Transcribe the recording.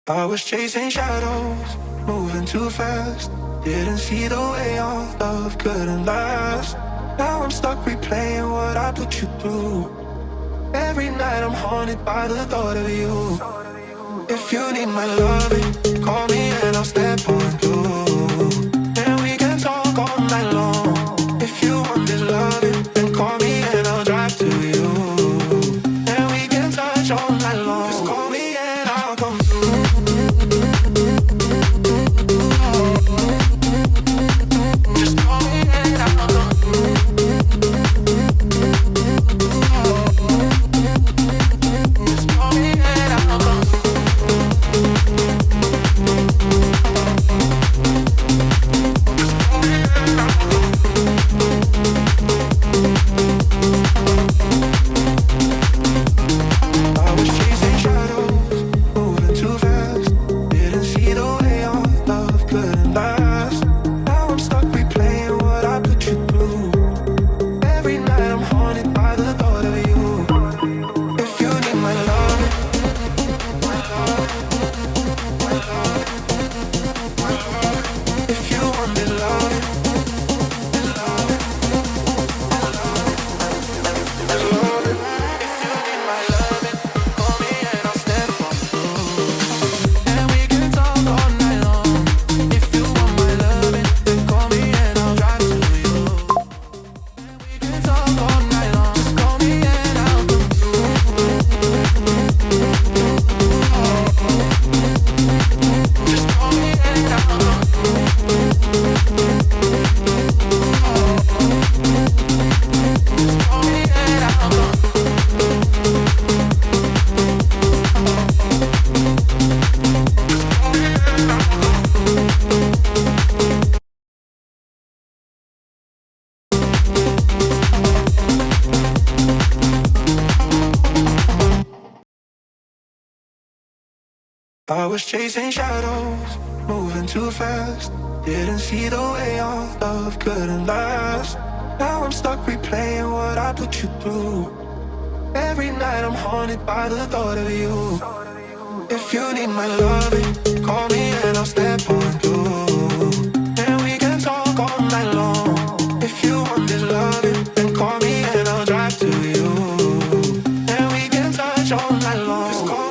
I was chasing shadows, moving too fast. Didn't see the way our love couldn't last. Now I'm stuck replaying what I put you through. Every night I'm haunted by the thought of you. If you need my loving, call me and I'll step on through. And we can talk all night long. If you want this loving, then call me and I'll drive to you. And we can touch all night long. Just call me and I'll come through. Just call me and I'll come through. Just call me and I'll come through. I was chasing shadows, moving too fast. Didn't see the way our love couldn't last. Now I'm stuck replaying what I put you through. Every night I'm haunted by the thought of you. If you need my love, if you want this love, if you need my loving, call me and I'll step on through. And we can talk all night long. If you want my loving, then call me and I'll drive to you. And we can talk all night long. Just call me and I'll come through. Just call me and I'll come through. Just call me and I'll come through. I was chasing shadows, moving too fast. Didn't see the way our love couldn't last. Now I'm stuck replaying what I put you through. Every night I'm haunted by the thought of you. If you need my loving, call me and I'll step on through. And we can talk all night long. If you want this loving, then call me and I'll drive to you. And we can touch all night long. Just call